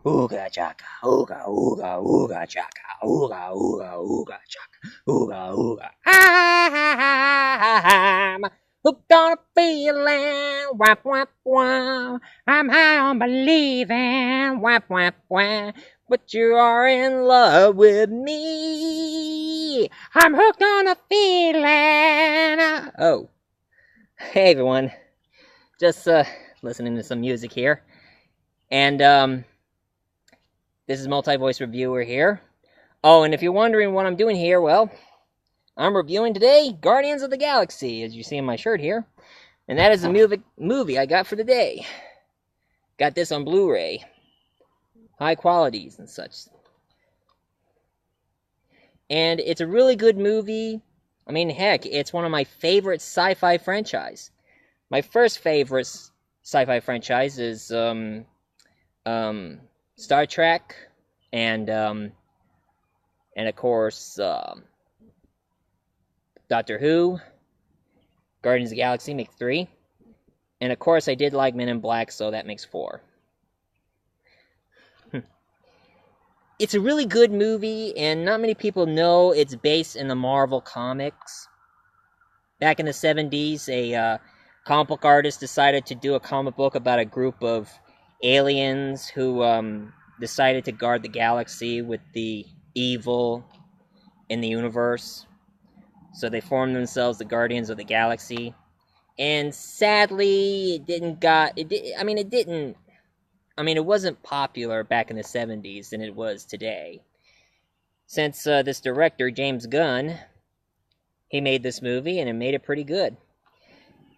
Ooga chaka, ooga ooga ooga chaka, ooga ooga ooga chaka, ooga ooga. I'm hooked on a feeling, wap wap wap. I'm high on believing, wap wap wap. But you are in love with me. I'm hooked on a feeling. Oh, hey everyone, just listening to some music here, and this is Multi-Voice Reviewer here. Oh, and if you're wondering what I'm doing here, well, I'm reviewing today Guardians of the Galaxy, as you see in my shirt here. And that is the movie I got for today. Got this on Blu-ray. High qualities and such. And it's a really good movie. I mean, heck, it's one of my favorite sci-fi franchise. My first favorite sci-fi franchise is Star Trek, and of course Doctor Who. Guardians of the Galaxy make 3, and of course I did like Men in Black, so that makes 4. It's a really good movie, and not many people know it's based in the Marvel comics. Back in the 70s, a comic book artist decided to do a comic book about a group of aliens who decided to guard the galaxy with the evil in the universe. So they formed themselves the Guardians of the Galaxy. And sadly, it wasn't popular back in the 70s than it was today. Since this director, James Gunn, he made this movie, and it made it pretty good.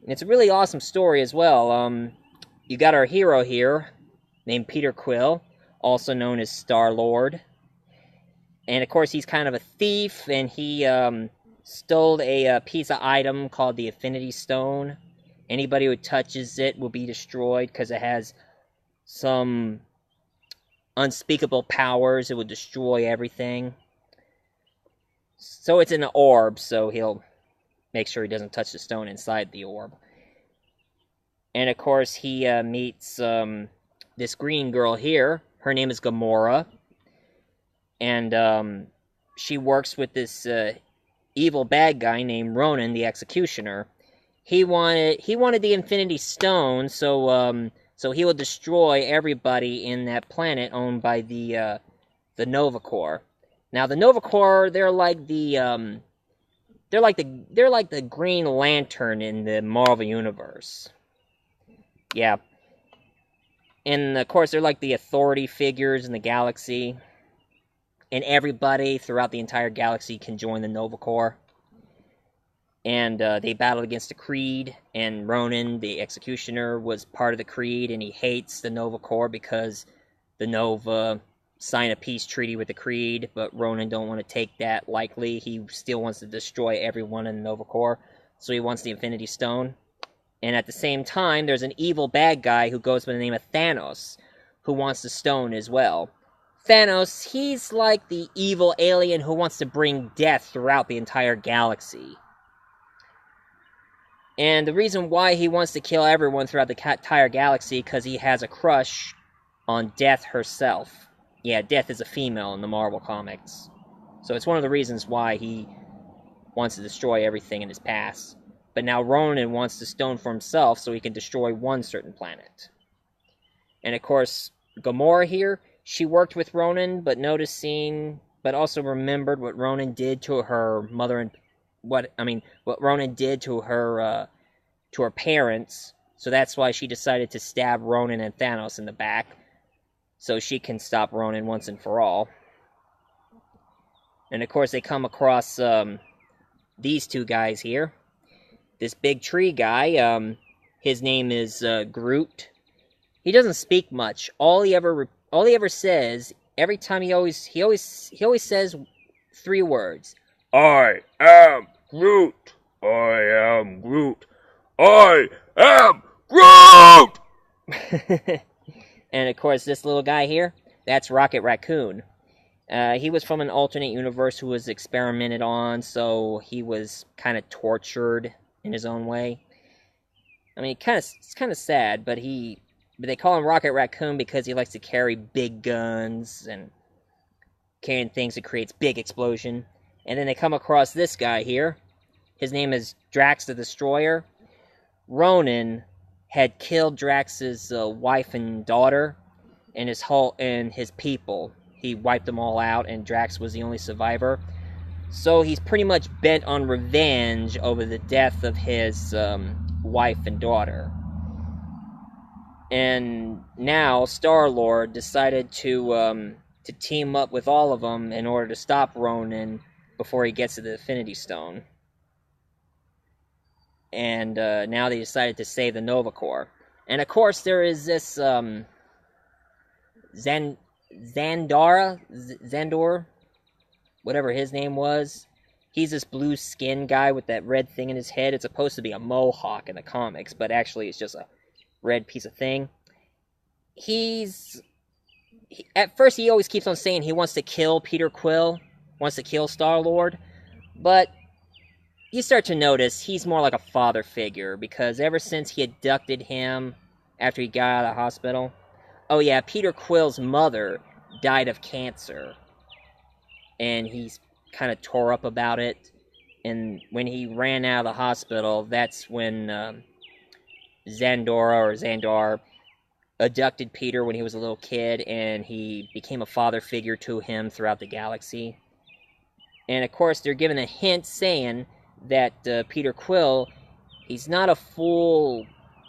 And it's a really awesome story as well. You got our hero here, named Peter Quill, also known as Star-Lord. And of course, he's kind of a thief, and he stole a piece of item called the Infinity Stone. Anybody who touches it will be destroyed because it has some unspeakable powers. It will destroy everything. So it's in an orb, so he'll make sure he doesn't touch the stone inside the orb. And of course, he meets this green girl here. Her name is Gamora. And she works with this evil bad guy named Ronan the Executioner. He wanted the Infinity Stone, so he will destroy everybody in that planet owned by the Nova Corps. Now the Nova Corps, they're like the Green Lantern in the Marvel universe. Yeah. And of course, they're like the authority figures in the galaxy. And everybody throughout the entire galaxy can join the Nova Corps. And they battled against the Creed, and Ronan, the Executioner, was part of the Creed, and he hates the Nova Corps because the Nova signed a peace treaty with the Creed, but Ronan don't want to take that lightly. He still wants to destroy everyone in the Nova Corps, so he wants the Infinity Stone. And at the same time, there's an evil bad guy who goes by the name of Thanos, who wants the stone as well. Thanos, he's like the evil alien who wants to bring death throughout the entire galaxy. And the reason why he wants to kill everyone throughout the entire galaxy, because he has a crush on Death herself. Yeah, Death is a female in the Marvel comics. So it's one of the reasons why he wants to destroy everything in his past. But now Ronan wants the stone for himself so he can destroy one certain planet. And of course, Gamora here, she worked with Ronan, but also remembered what Ronan did to her mother and what Ronan did to her parents. So that's why she decided to stab Ronan and Thanos in the back, so she can stop Ronan once and for all. And of course, they come across these two guys here. This big tree guy, his name is Groot. He doesn't speak much. All he ever says, every time he always says 3 words. I am Groot. I am Groot. I am Groot! And of course, this little guy here, that's Rocket Raccoon. He was from an alternate universe who was experimented on, so he was kind of tortured in his own way. I mean, it's kind of sad, but he But they call him Rocket Raccoon because he likes to carry big guns and carrying things that creates big explosion. And then they come across this guy here. His name is Drax the Destroyer. Ronan had killed Drax's wife and daughter and his people. He wiped them all out, and Drax was the only survivor. So he's pretty much bent on revenge over the death of his wife and daughter. And now Star-Lord decided to team up with all of them in order to stop Ronan before he gets to the Infinity Stone. And now they decided to save the Nova Corps. And of course there is this Xandor, whatever his name was. He's this blue skin guy with that red thing in his head. It's supposed to be a mohawk in the comics, but actually it's just a red piece of thing. At first he always keeps on saying he wants to kill Peter Quill, wants to kill Star-Lord, but you start to notice he's more like a father figure, because ever since he abducted him after he got out of the hospital... Oh yeah, Peter Quill's mother died of cancer, and he's kind of tore up about it, and when he ran out of the hospital, that's when Xandar abducted Peter when he was a little kid, and he became a father figure to him throughout the galaxy. And of course, they're given a hint saying that Peter Quill, he's not a full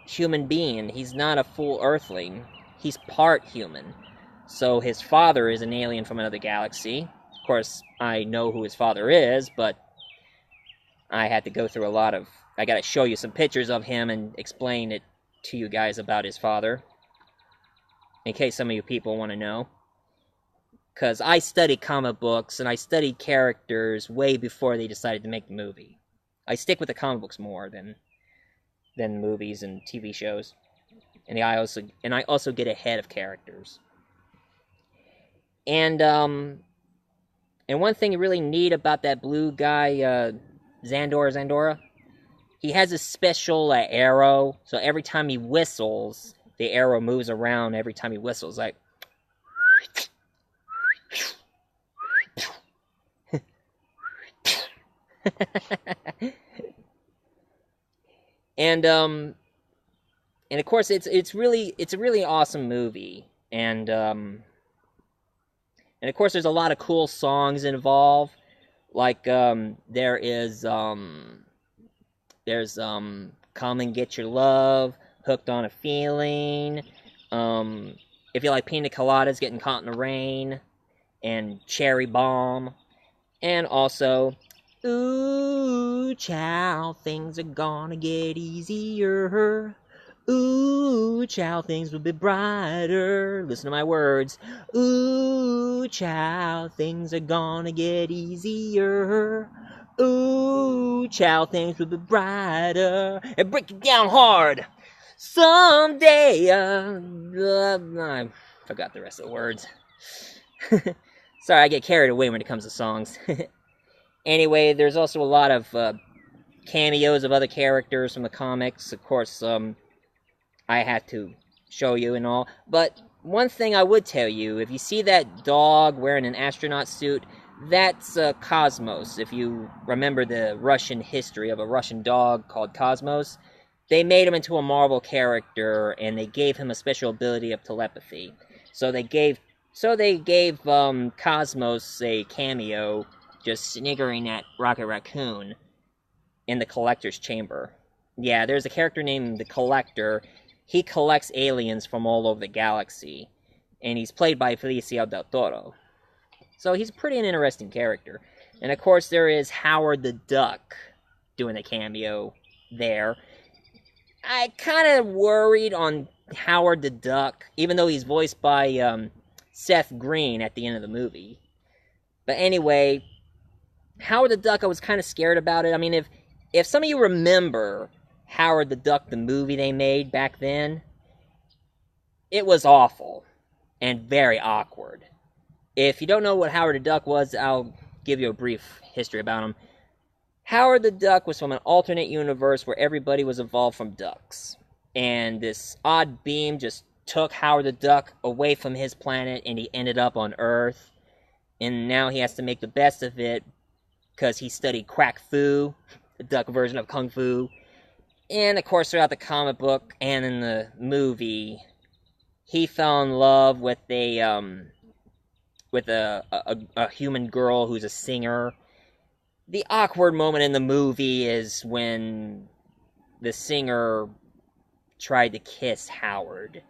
human being. He's not a full Earthling. He's part human. So his father is an alien from another galaxy. Of course, I know who his father is, but I had to go through a lot of... I gotta show you some pictures of him and explain it to you guys about his father, in case some of you people want to know. Because I studied comic books, and I studied characters way before they decided to make the movie. I stick with the comic books more than movies and TV shows. And I also get ahead of characters. And one thing really neat about that blue guy, Xandora, he has a special arrow. So every time he whistles, the arrow moves around every time he whistles, like... and of course it's a really awesome movie, and of course there's a lot of cool songs involved, like there's Come and Get Your Love, Hooked on a Feeling, if you like Pina Coladas, Getting Caught in the Rain, and Cherry Bomb, and also Ooh, child, things are gonna get easier. Ooh, child, things will be brighter. Listen to my words. Ooh, child, things are gonna get easier. Ooh, child, things will be brighter. And break it down hard. Someday, I forgot the rest of the words. Sorry, I get carried away when it comes to songs. Anyway, there's also a lot of cameos of other characters from the comics. Of course, I have to show you and all. But one thing I would tell you, if you see that dog wearing an astronaut suit, that's Cosmos. If you remember the Russian history of a Russian dog called Cosmos, they made him into a Marvel character, and they gave him a special ability of telepathy. So they gave Cosmos a cameo, just sniggering at Rocket Raccoon in the Collector's Chamber. Yeah, there's a character named the Collector. He collects aliens from all over the galaxy, and he's played by Benicio del Toro. So he's pretty an interesting character. And of course there is Howard the Duck doing a cameo there. I kind of worried on Howard the Duck, even though he's voiced by Seth Green at the end of the movie. But anyway, Howard the Duck, I was kind of scared about it. I mean, if some of you remember Howard the Duck, the movie they made back then, it was awful and very awkward. If you don't know what Howard the Duck was, I'll give you a brief history about him. Howard the Duck was from an alternate universe where everybody was evolved from ducks. And this odd beam just took Howard the Duck away from his planet and he ended up on Earth. And now he has to make the best of it because he studied Quack Fu, the duck version of Kung Fu. And of course, throughout the comic book and in the movie, he fell in love with a human girl who's a singer. The awkward moment in the movie is when the singer tried to kiss Howard,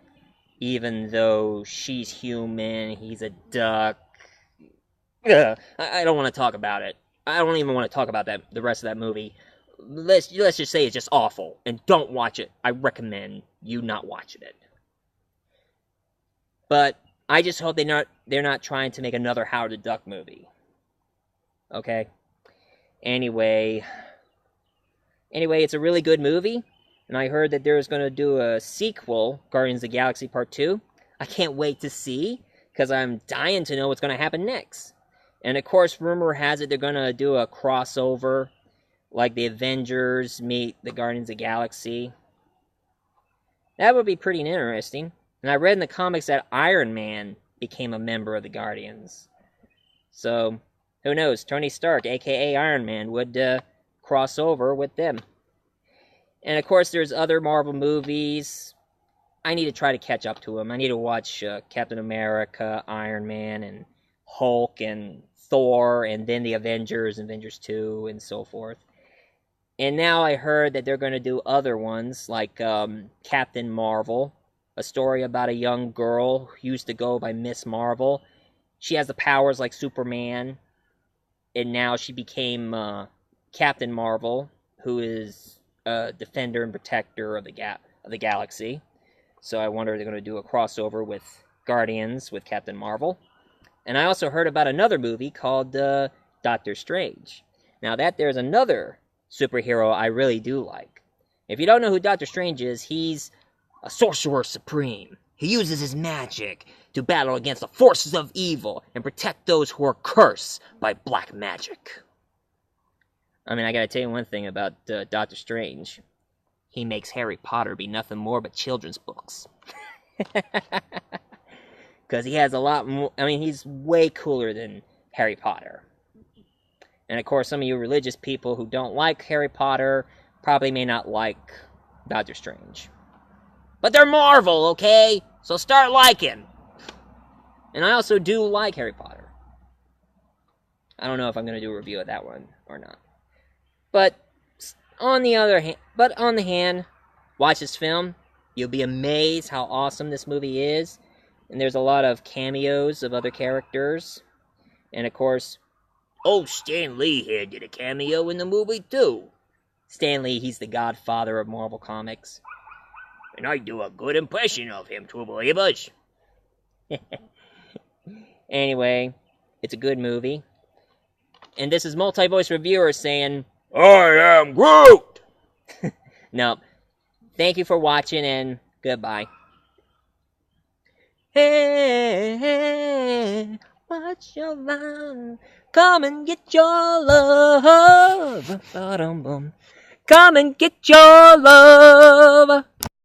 even though she's human, he's a duck. Ugh, I don't want to talk about it. I don't even want to talk about the rest of that movie. Let's just say it's just awful, and don't watch it. I recommend you not watching it. But I just hope they're not trying to make another Howard the Duck movie. Okay? Anyway, it's a really good movie, and I heard that there's going to do a sequel, Guardians of the Galaxy Part 2. I can't wait to see, because I'm dying to know what's going to happen next. And of course, rumor has it they're going to do a crossover, like the Avengers meet the Guardians of the Galaxy. That would be pretty interesting. And I read in the comics that Iron Man became a member of the Guardians. So, who knows? Tony Stark, aka Iron Man, would cross over with them. And of course, there's other Marvel movies. I need to try to catch up to them. I need to watch Captain America, Iron Man, and Hulk, and Thor, and then the Avengers, Avengers 2, and so forth. And now I heard that they're going to do other ones, like Captain Marvel, a story about a young girl who used to go by Miss Marvel. She has the powers like Superman, and now she became Captain Marvel, who is a defender and protector of the galaxy. So I wonder if they're going to do a crossover with Guardians with Captain Marvel. And I also heard about another movie called Doctor Strange. Now that there's another superhero I really do like. If you don't know who Doctor Strange is, he's a sorcerer supreme. He uses his magic to battle against the forces of evil and protect those who are cursed by black magic. I mean, I gotta tell you one thing about Doctor Strange. He makes Harry Potter be nothing more but children's books. Because he has a lot more... I mean, he's way cooler than Harry Potter. And of course, some of you religious people who don't like Harry Potter probably may not like Doctor Strange. But they're Marvel, okay? So start liking. And I also do like Harry Potter. I don't know if I'm going to do a review of that one or not. But on the hand, watch this film. You'll be amazed how awesome this movie is. And there's a lot of cameos of other characters. And of course, Stan Lee here did a cameo in the movie too. Stan Lee, he's the godfather of Marvel Comics. And I do a good impression of him, true believers. Anyway, it's a good movie. And this is Multi-Voice Reviewer saying, I am Groot! No. Thank you for watching and goodbye. Hey, what's your love? Come and get your love. Come and get your love.